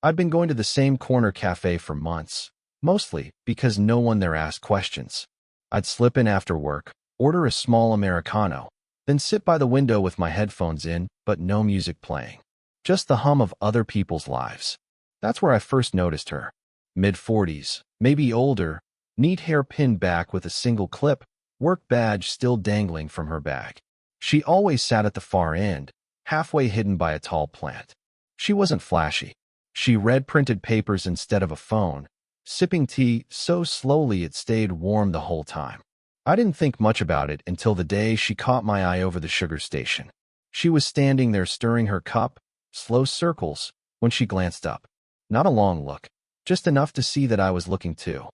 I'd been going to the same corner cafe for months, mostly because no one there asked questions. I'd slip in after work, order a small Americano, then sit by the window with my headphones in, but no music playing. Just the hum of other people's lives. That's where I first noticed her. Mid-40s, maybe older, neat hair pinned back with a single clip, work badge still dangling from her bag. She always sat at the far end, halfway hidden by a tall plant. She wasn't flashy. She read printed papers instead of a phone, sipping tea so slowly it stayed warm the whole time. I didn't think much about it until the day she caught my eye over the sugar station. She was standing there stirring her cup, slow circles, when she glanced up. Not a long look, just enough to see that I was looking too.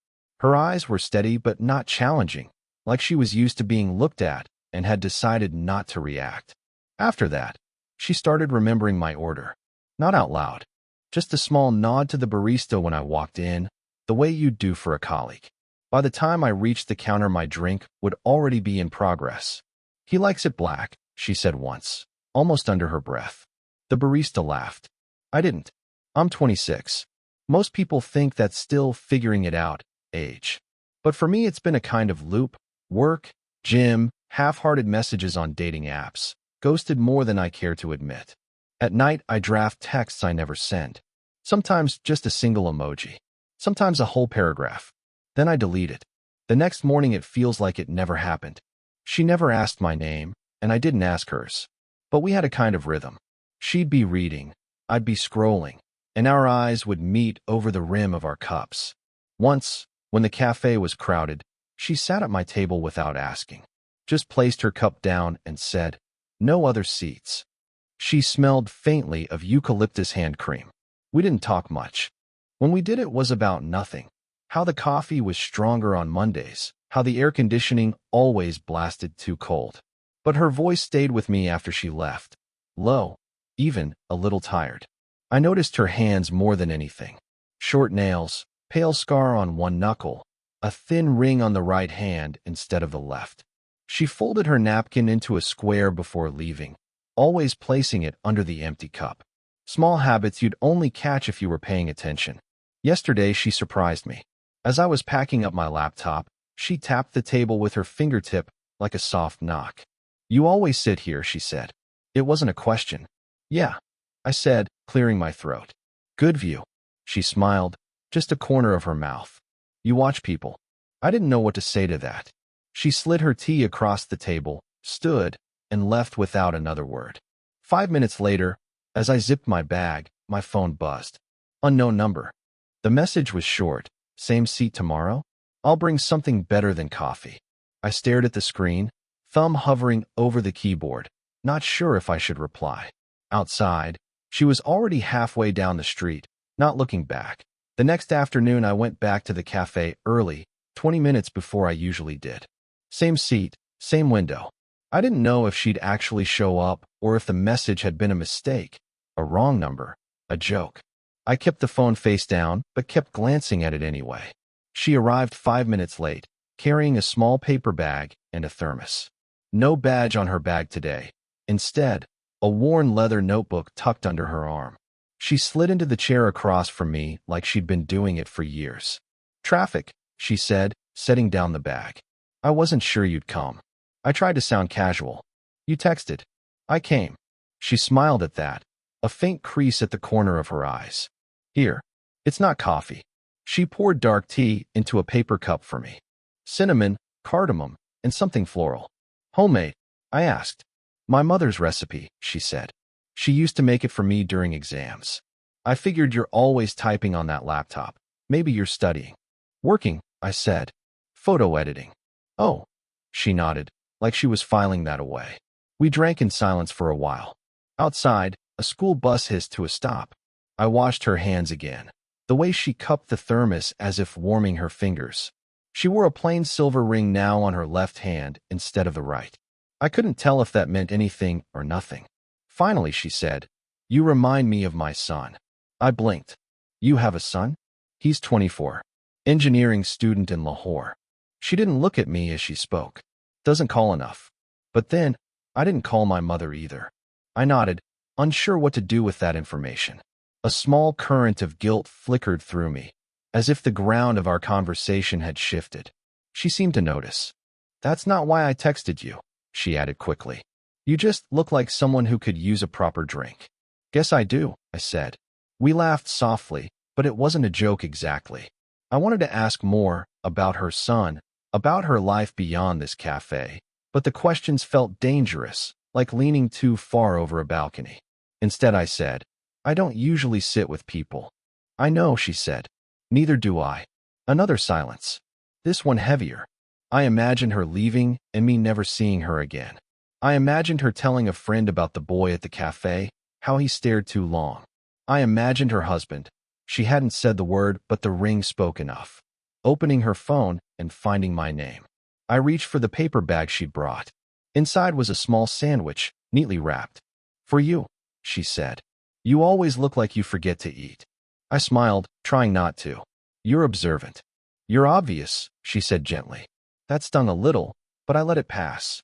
Her eyes were steady but not challenging, like she was used to being looked at and had decided not to react. After that, she started remembering my order. Not out loud. Just a small nod to the barista when I walked in, the way you'd do for a colleague. By the time I reached the counter, my drink would already be in progress. "He likes it black," she said once, almost under her breath. The barista laughed. I didn't. I'm 26. Most people think that's still figuring it out age. But for me, it's been a kind of loop. Work, gym, half-hearted messages on dating apps, ghosted more than I care to admit. At night, I draft texts I never send. Sometimes just a single emoji. Sometimes a whole paragraph. Then I delete it. The next morning it feels like it never happened. She never asked my name, and I didn't ask hers. But we had a kind of rhythm. She'd be reading, I'd be scrolling, and our eyes would meet over the rim of our cups. Once, when the cafe was crowded, she sat at my table without asking. Just placed her cup down and said, "No other seats." She smelled faintly of eucalyptus hand cream. We didn't talk much. When we did, it was about nothing. How the coffee was stronger on Mondays, how the air conditioning always blasted too cold. But her voice stayed with me after she left. Low, even a little tired. I noticed her hands more than anything. Short nails, pale scar on one knuckle, a thin ring on the right hand instead of the left. She folded her napkin into a square before leaving, always placing it under the empty cup. Small habits you'd only catch if you were paying attention. Yesterday, she surprised me. As I was packing up my laptop, she tapped the table with her fingertip like a soft knock. "You always sit here," she said. It wasn't a question. "Yeah," I said, clearing my throat. "Good view." She smiled, just a corner of her mouth. "You watch people." I didn't know what to say to that. She slid her tea across the table, stood, and left without another word. 5 minutes later, as I zipped my bag, my phone buzzed. Unknown number. The message was short. "Same seat tomorrow? I'll bring something better than coffee." I stared at the screen, thumb hovering over the keyboard, not sure if I should reply. Outside, she was already halfway down the street, not looking back. The next afternoon, I went back to the cafe early, 20 minutes before I usually did. Same seat, same window. I didn't know if she'd actually show up or if the message had been a mistake, a wrong number, a joke. I kept the phone face down, but kept glancing at it anyway. She arrived 5 minutes late, carrying a small paper bag and a thermos. No badge on her bag today. Instead, a worn leather notebook tucked under her arm. She slid into the chair across from me like she'd been doing it for years. "Traffic," she said, setting down the bag. "I wasn't sure you'd come." I tried to sound casual. "You texted." "I came." She smiled at that, a faint crease at the corner of her eyes. "Here. It's not coffee." She poured dark tea into a paper cup for me. "Cinnamon, cardamom, and something floral." "Homemade?" I asked. "My mother's recipe," she said. "She used to make it for me during exams." "I figured you're always typing on that laptop. Maybe you're studying." "Working," I said. "Photo editing." "Oh." She nodded, like she was filing that away. We drank in silence for a while. Outside, a school bus hissed to a stop. I washed her hands again, the way she cupped the thermos as if warming her fingers. She wore a plain silver ring now on her left hand instead of the right. I couldn't tell if that meant anything or nothing. Finally, she said, "You remind me of my son." I blinked. "You have a son?" "He's 24. Engineering student in Lahore." She didn't look at me as she spoke. "Doesn't call enough." But then, I didn't call my mother either. I nodded, unsure what to do with that information. A small current of guilt flickered through me, as if the ground of our conversation had shifted. She seemed to notice. "That's not why I texted you," she added quickly. "You just look like someone who could use a proper drink." "Guess I do," I said. We laughed softly, but it wasn't a joke exactly. I wanted to ask more about her son, about her life beyond this cafe, but the questions felt dangerous, like leaning too far over a balcony. Instead, I said, "I don't usually sit with people." "I know," she said. "Neither do I." Another silence. This one heavier. I imagined her leaving and me never seeing her again. I imagined her telling a friend about the boy at the cafe, how he stared too long. I imagined her husband. She hadn't said the word, but the ring spoke enough. Opening her phone and finding my name. I reached for the paper bag she'd brought. Inside was a small sandwich, neatly wrapped. "For you," she said. "You always look like you forget to eat." I smiled, trying not to. "You're observant." "You're obvious," she said gently. That stung a little, but I let it pass.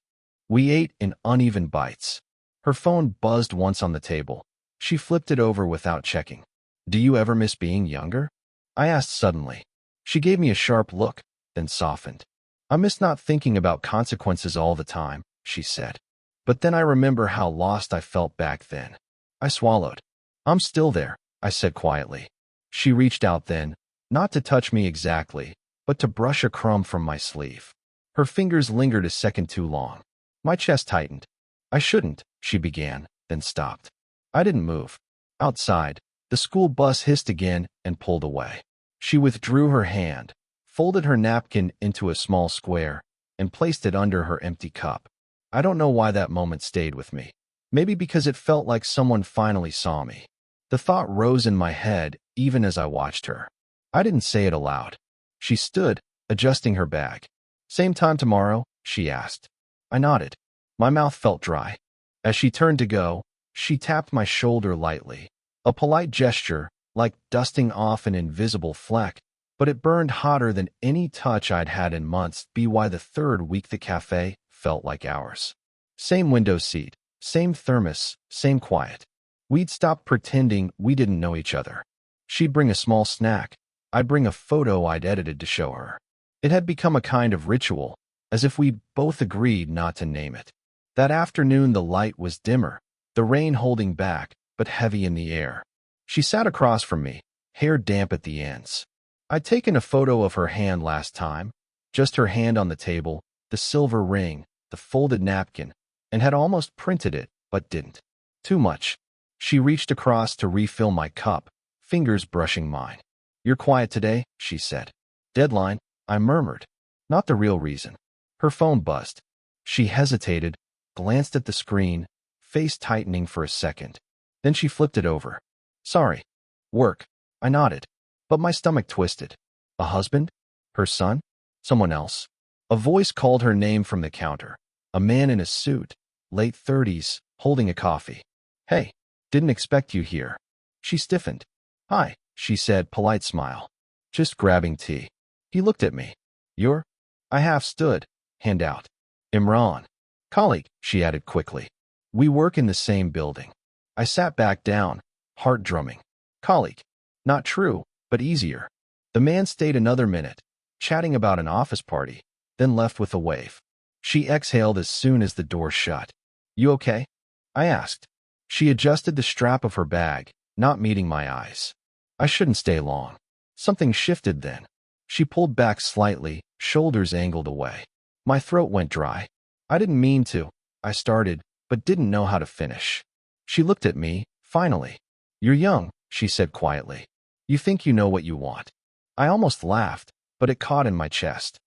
We ate in uneven bites. Her phone buzzed once on the table. She flipped it over without checking. "Do you ever miss being younger?" I asked suddenly. She gave me a sharp look, then softened. "I miss not thinking about consequences all the time," she said. "But then I remember how lost I felt back then." I swallowed. "I'm still there," I said quietly. She reached out then, not to touch me exactly, but to brush a crumb from my sleeve. Her fingers lingered a second too long. My chest tightened. "I shouldn't," she began, then stopped. I didn't move. Outside, the school bus hissed again and pulled away. She withdrew her hand, folded her napkin into a small square, and placed it under her empty cup. I don't know why that moment stayed with me. Maybe because it felt like someone finally saw me. The thought rose in my head even as I watched her. I didn't say it aloud. She stood, adjusting her bag. "Same time tomorrow?" she asked. I nodded. My mouth felt dry. As she turned to go, she tapped my shoulder lightly. A polite gesture, like dusting off an invisible fleck, but it burned hotter than any touch I'd had in months. By the third week the cafe felt like ours. Same window seat, same thermos, same quiet. We'd stopped pretending we didn't know each other. She'd bring a small snack. I'd bring a photo I'd edited to show her. It had become a kind of ritual, as if we'd both agreed not to name it. That afternoon the light was dimmer, the rain holding back, but heavy in the air. She sat across from me, hair damp at the ends. I'd taken a photo of her hand last time, just her hand on the table, the silver ring, the folded napkin, and had almost printed it, but didn't. Too much. She reached across to refill my cup, fingers brushing mine. "You're quiet today," she said. "Deadline," I murmured. Not the real reason. Her phone buzzed. She hesitated, glanced at the screen, face tightening for a second. Then she flipped it over. "Sorry. Work." I nodded, but my stomach twisted. A husband? Her son? Someone else? A voice called her name from the counter. A man in a suit, late 30s, holding a coffee. "Hey, didn't expect you here." She stiffened. "Hi," she said, polite smile. "Just grabbing tea." He looked at me. "You're?" I half stood, hand out. "Imran." "Colleague," she added quickly. "We work in the same building." I sat back down, heart drumming. "Colleague." Not true, but easier. The man stayed another minute, chatting about an office party, then left with a wave. She exhaled as soon as the door shut. "You okay?" I asked. She adjusted the strap of her bag, not meeting my eyes. I shouldn't stay long. Something shifted then. She pulled back slightly, shoulders angled away. My throat went dry. I didn't mean to. I started, but didn't know how to finish. She looked at me, finally. "You're young," she said quietly. "You think you know what you want." I almost laughed, but it caught in my chest.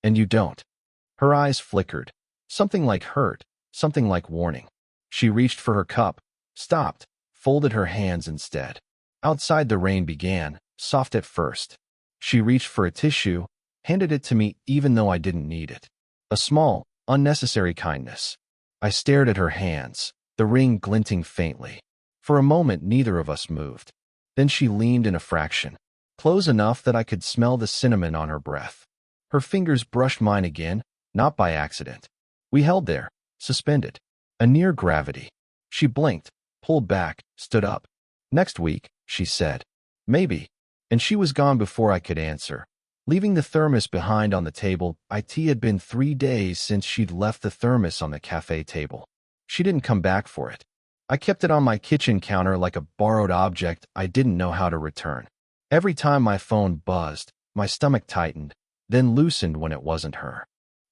"And you don't." Her eyes flickered. Something like hurt, something like warning. She reached for her cup, stopped, folded her hands instead. Outside the rain began, soft at first. She reached for a tissue, handed it to me even though I didn't need it. A small, unnecessary kindness. I stared at her hands, the ring glinting faintly. For a moment neither of us moved. Then she leaned in a fraction, close enough that I could smell the cinnamon on her breath. Her fingers brushed mine again, not by accident. We held there, suspended, a near gravity. She blinked, pulled back, stood up. "Next week," she said. Maybe. And she was gone before I could answer. Leaving the thermos behind on the table, it had been 3 days since she'd left the thermos on the cafe table. She didn't come back for it. I kept it on my kitchen counter like a borrowed object I didn't know how to return. Every time my phone buzzed, my stomach tightened, then loosened when it wasn't her.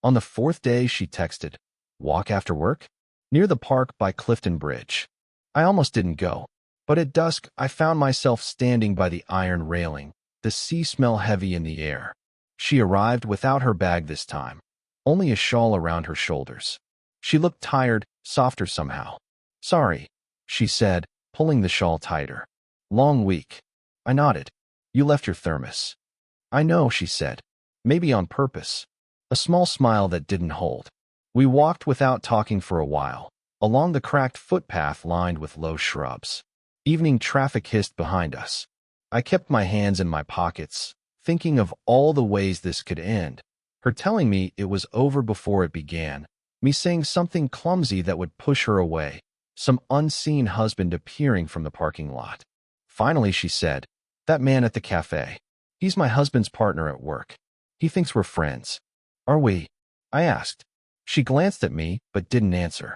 On the 4th day, she texted, "Walk after work?" Near the park by Clifton Bridge. I almost didn't go, but at dusk I found myself standing by the iron railing, the sea smell heavy in the air. She arrived without her bag this time, only a shawl around her shoulders. She looked tired, softer somehow. "Sorry," she said, pulling the shawl tighter. "Long week." I nodded. "You left your thermos." "I know," she said. "Maybe on purpose." A small smile that didn't hold. We walked without talking for a while, along the cracked footpath lined with low shrubs. Evening traffic hissed behind us. I kept my hands in my pockets, thinking of all the ways this could end. Her telling me it was over before it began, me saying something clumsy that would push her away, some unseen husband appearing from the parking lot. Finally, she said, "That man at the cafe. He's my husband's partner at work. He thinks we're friends." "Are we?" I asked. She glanced at me, but didn't answer.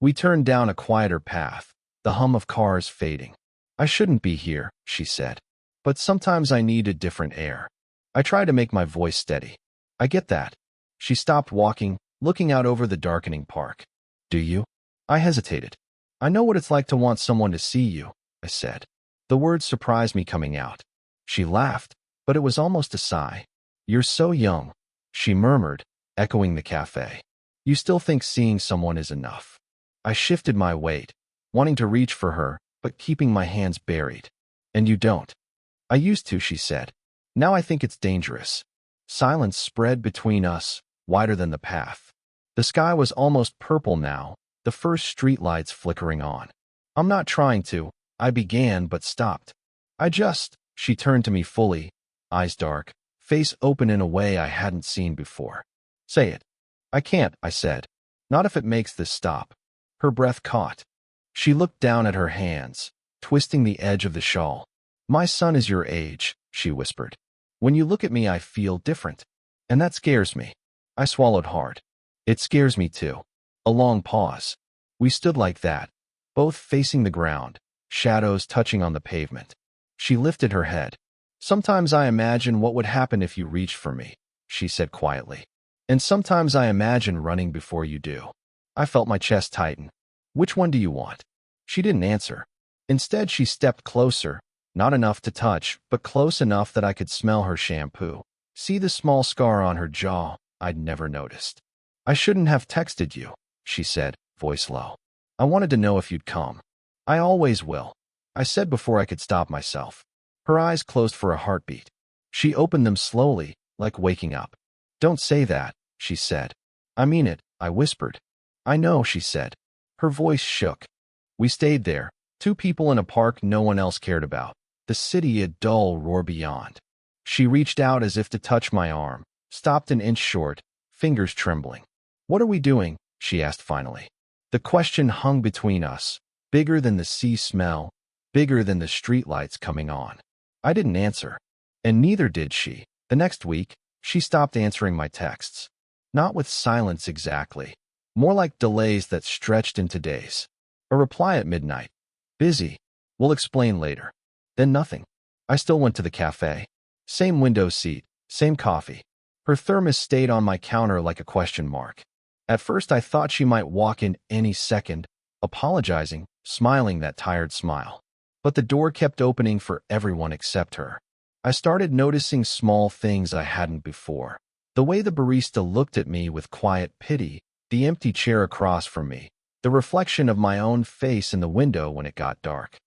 We turned down a quieter path, the hum of cars fading. "I shouldn't be here," she said. "But sometimes I need a different air." I tried to make my voice steady. "I get that." She stopped walking, looking out over the darkening park. "Do you?" I hesitated. "I know what it's like to want someone to see you," I said. The words surprised me coming out. She laughed, but it was almost a sigh. "You're so young," she murmured, echoing the cafe. "You still think seeing someone is enough." I shifted my weight, wanting to reach for her, but keeping my hands buried. "And you don't?" "I used to," she said. "Now I think it's dangerous." Silence spread between us, wider than the path. The sky was almost purple now, the first streetlights flickering on. "I'm not trying to," I began but stopped. She turned to me fully, eyes dark, face open in a way I hadn't seen before. "Say it." "I can't," I said. "Not if it makes this stop." Her breath caught. She looked down at her hands, twisting the edge of the shawl. "My son is your age," she whispered. "When you look at me, I feel different. And that scares me." I swallowed hard. "It scares me too." A long pause. We stood like that, both facing the ground, shadows touching on the pavement. She lifted her head. "Sometimes I imagine what would happen if you reached for me," she said quietly. "And sometimes I imagine running before you do." I felt my chest tighten. "Which one do you want?" She didn't answer. Instead, she stepped closer, not enough to touch, but close enough that I could smell her shampoo, see the small scar on her jaw I'd never noticed. "I shouldn't have texted you," she said, voice low. "I wanted to know if you'd come." "I always will," I said before I could stop myself. Her eyes closed for a heartbeat. She opened them slowly, like waking up. "Don't say that," she said. "I mean it," I whispered. "I know," she said. Her voice shook. We stayed there, two people in a park no one else cared about, the city a dull roar beyond. She reached out as if to touch my arm, stopped an inch short, fingers trembling. "What are we doing?" she asked finally. The question hung between us, bigger than the sea smell, bigger than the streetlights coming on. I didn't answer, and neither did she. The next week, she stopped answering my texts. Not with silence exactly, more like delays that stretched into days. A reply at midnight. "Busy. We'll explain later." Then nothing. I still went to the cafe. Same window seat, same coffee. Her thermos stayed on my counter like a question mark. At first I thought she might walk in any second, apologizing, smiling that tired smile. But the door kept opening for everyone except her. I started noticing small things I hadn't before. The way the barista looked at me with quiet pity, the empty chair across from me, the reflection of my own face in the window when it got dark.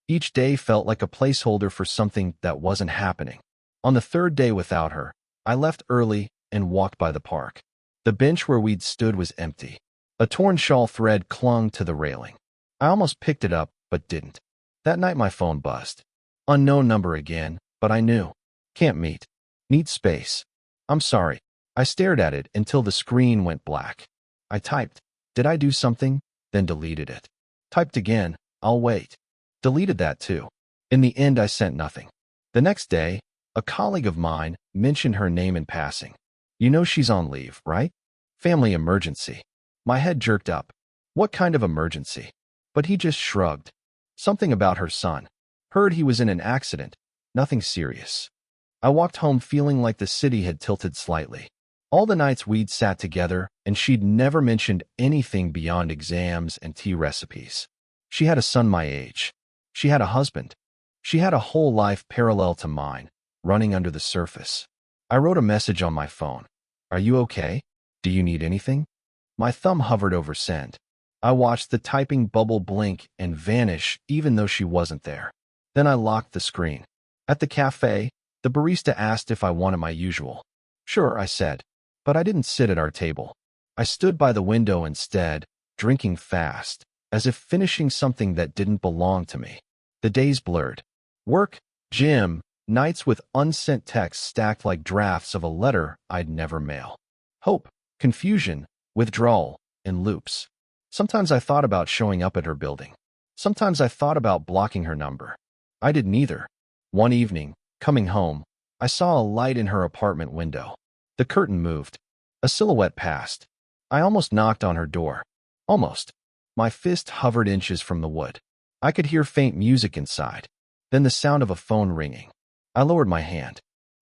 Each day felt like a placeholder for something that wasn't happening. On the 3rd day without her, I left early and walked by the park. The bench where we'd stood was empty. A torn shawl thread clung to the railing. I almost picked it up, but didn't. That night my phone buzzed. Unknown number again, but I knew. "Can't meet. Need space." "I'm sorry." I stared at it until the screen went black. I typed, "Did I do something?" Then deleted it. Typed again, "I'll wait." Deleted that too. In the end, I sent nothing. The next day, a colleague of mine mentioned her name in passing. You know she's on leave, right? Family emergency. My head jerked up. What kind of emergency? But he just shrugged. Something about her son. Heard he was in an accident. Nothing serious. I walked home feeling like the city had tilted slightly. All the nights we'd sat together, and she'd never mentioned anything beyond exams and tea recipes. She had a son my age. She had a husband. She had a whole life parallel to mine, running under the surface. I wrote a message on my phone. Are you okay? Do you need anything? My thumb hovered over send. I watched the typing bubble blink and vanish even though she wasn't there. Then I locked the screen. At the cafe, the barista asked if I wanted my usual. Sure, I said. But I didn't sit at our table. I stood by the window instead, drinking fast, as if finishing something that didn't belong to me. The days blurred. Work, gym, nights with unsent texts stacked like drafts of a letter I'd never mail. Hope, confusion, withdrawal, in loops. Sometimes I thought about showing up at her building. Sometimes I thought about blocking her number. I did neither. One evening, coming home, I saw a light in her apartment window. The curtain moved. A silhouette passed. I almost knocked on her door. Almost. My fist hovered inches from the wood. I could hear faint music inside. Then the sound of a phone ringing. I lowered my hand.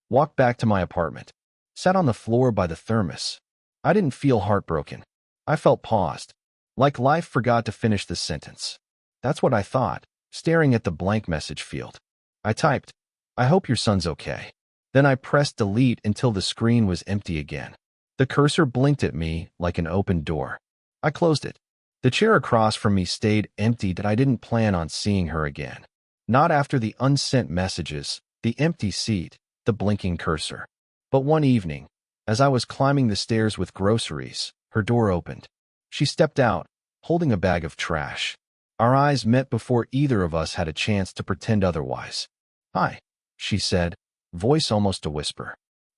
Walked back to my apartment. Sat on the floor by the thermos. I didn't feel heartbroken. I felt paused. Like life forgot to finish the sentence. That's what I thought, staring at the blank message field. I typed, I hope your son's okay. Then I pressed delete until the screen was empty again. The cursor blinked at me like an open door. I closed it. The chair across from me stayed empty that I didn't plan on seeing her again. Not after the unsent messages, the empty seat, the blinking cursor. But one evening, as I was climbing the stairs with groceries, her door opened. She stepped out, holding a bag of trash. Our eyes met before either of us had a chance to pretend otherwise. Hi, she said, voice almost a whisper.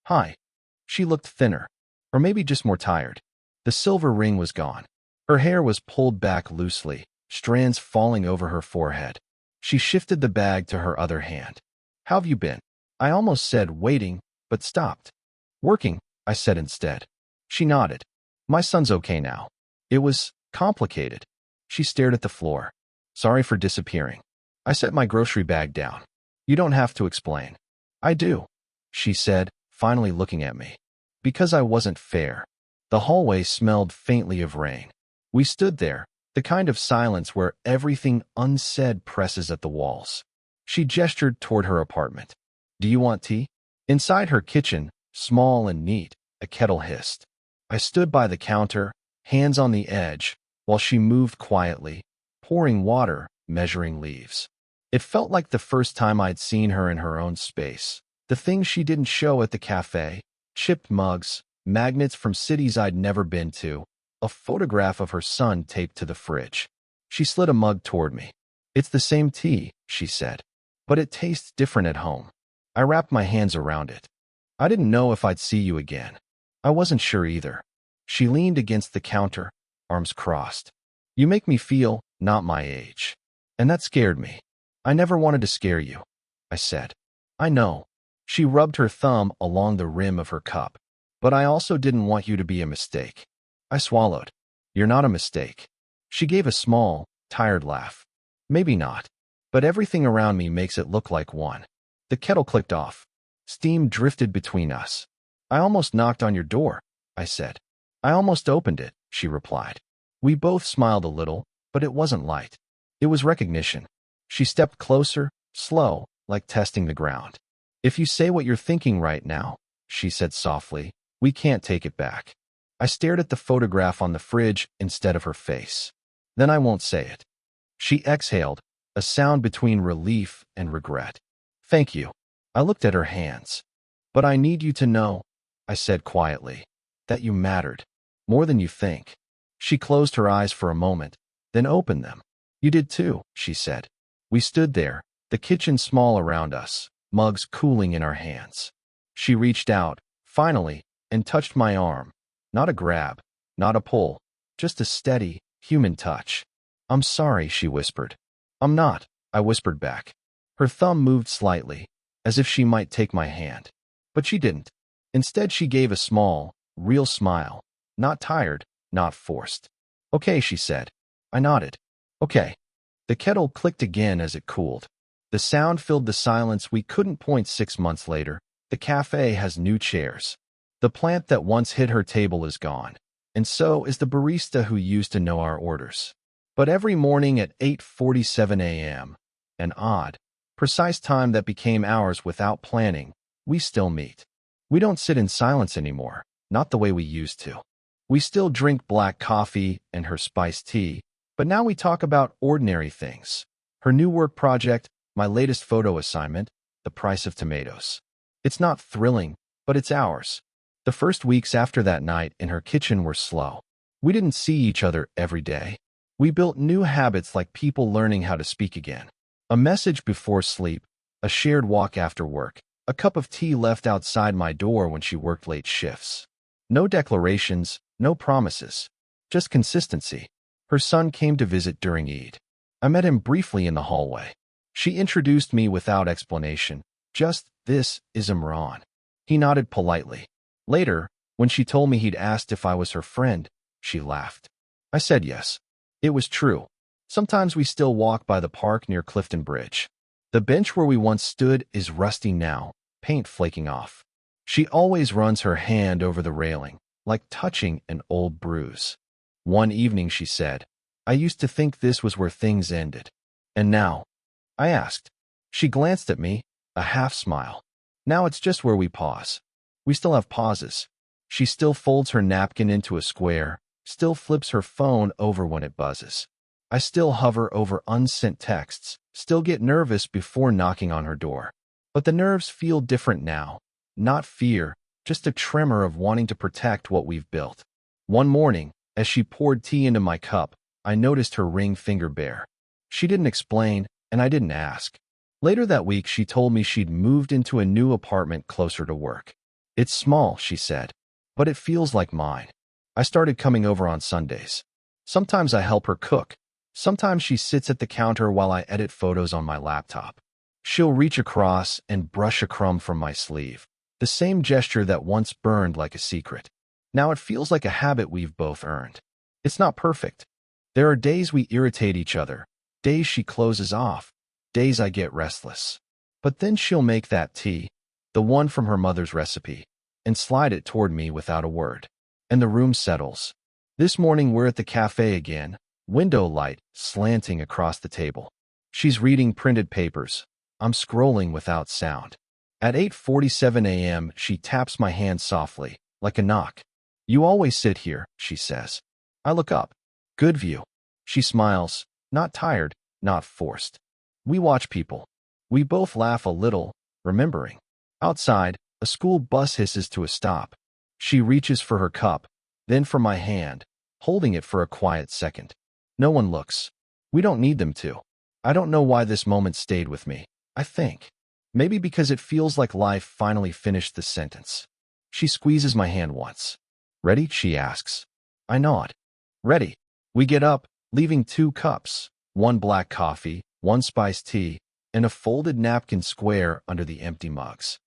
Hi. She looked thinner, or maybe just more tired. The silver ring was gone. Her hair was pulled back loosely, strands falling over her forehead. She shifted the bag to her other hand. How have you been? I almost said waiting, but stopped. Working, I said instead. She nodded. My son's okay now. It was complicated. She stared at the floor. Sorry for disappearing. I set my grocery bag down. You don't have to explain. I do, she said, finally looking at me. Because I wasn't fair. The hallway smelled faintly of rain. We stood there, the kind of silence where everything unsaid presses at the walls. She gestured toward her apartment. Do you want tea? Inside her kitchen, small and neat, a kettle hissed. I stood by the counter, hands on the edge, while she moved quietly, pouring water, measuring leaves. It felt like the first time I'd seen her in her own space. The things she didn't show at the cafe, chipped mugs, magnets from cities I'd never been to, a photograph of her son taped to the fridge. She slid a mug toward me. It's the same tea, she said, but it tastes different at home. I wrapped my hands around it. I didn't know if I'd see you again. I wasn't sure either. She leaned against the counter, arms crossed. You make me feel not my age. And that scared me. I never wanted to scare you, I said. I know. She rubbed her thumb along the rim of her cup. But I also didn't want you to be a mistake. I swallowed. You're not a mistake. She gave a small, tired laugh. Maybe not. But everything around me makes it look like one. The kettle clicked off. Steam drifted between us. I almost knocked on your door, I said. I almost opened it, she replied. We both smiled a little, but it wasn't light. It was recognition. She stepped closer, slow, like testing the ground. If you say what you're thinking right now, she said softly, we can't take it back. I stared at the photograph on the fridge instead of her face. Then I won't say it. She exhaled, a sound between relief and regret. Thank you. I looked at her hands. But I need you to know, I said quietly, that you mattered. More than you think. She closed her eyes for a moment, then opened them. You did too, she said. We stood there, the kitchen small around us, mugs cooling in our hands. She reached out, finally, and touched my arm. Not a grab, not a pull, just a steady, human touch. I'm sorry, she whispered. I'm not, I whispered back. Her thumb moved slightly, as if she might take my hand. But she didn't. Instead, she gave a small, real smile. Not tired, not forced. Okay, she said. I nodded. Okay. The kettle clicked again as it cooled. The sound filled the silence we couldn't point 6 months later. The cafe has new chairs. The plant that once hid her table is gone. And so is the barista who used to know our orders. But every morning at 8:47 a.m., an odd, precise time that became ours without planning, we still meet. We don't sit in silence anymore, not the way we used to. We still drink black coffee and her spiced tea, but now we talk about ordinary things. Her new work project, my latest photo assignment, the price of tomatoes. It's not thrilling, but it's ours. The first weeks after that night in her kitchen were slow. We didn't see each other every day. We built new habits like people learning how to speak again. A message before sleep, a shared walk after work, a cup of tea left outside my door when she worked late shifts. No declarations, no promises, just consistency. Her son came to visit during Eid. I met him briefly in the hallway. She introduced me without explanation. Just, this is Imran. He nodded politely. Later, when she told me he'd asked if I was her friend, she laughed. I said yes. It was true. Sometimes we still walk by the park near Clifton Bridge. The bench where we once stood is rusty now, paint flaking off. She always runs her hand over the railing, like touching an old bruise. One evening she said, I used to think this was where things ended. And now? I asked. She glanced at me, a half smile. Now it's just where we pause. We still have pauses. She still folds her napkin into a square, still flips her phone over when it buzzes. I still hover over unsent texts, still get nervous before knocking on her door. But the nerves feel different now. Not fear, just a tremor of wanting to protect what we've built. One morning, as she poured tea into my cup, I noticed her ring finger bare. She didn't explain, and I didn't ask. Later that week, she told me she'd moved into a new apartment closer to work. It's small, she said, but it feels like mine. I started coming over on Sundays. Sometimes I help her cook. Sometimes she sits at the counter while I edit photos on my laptop. She'll reach across and brush a crumb from my sleeve, the same gesture that once burned like a secret. Now it feels like a habit we've both earned. It's not perfect. There are days we irritate each other, days she closes off, days I get restless. But then she'll make that tea, the one from her mother's recipe, and slide it toward me without a word. And the room settles. This morning we're at the cafe again, window light slanting across the table. She's reading printed papers. I'm scrolling without sound. At 8:47 a.m., she taps my hand softly, like a knock. You always sit here, she says. I look up. Good view. She smiles, not tired, not forced. We watch people. We both laugh a little, remembering. Outside, a school bus hisses to a stop. She reaches for her cup, then for my hand, holding it for a quiet second. No one looks. We don't need them to. I don't know why this moment stayed with me. I think. Maybe because it feels like life finally finished the sentence. She squeezes my hand once. Ready? She asks. I nod. Ready. We get up, leaving 2 cups, 1 black coffee, 1 spiced tea, and a folded napkin square under the empty mugs.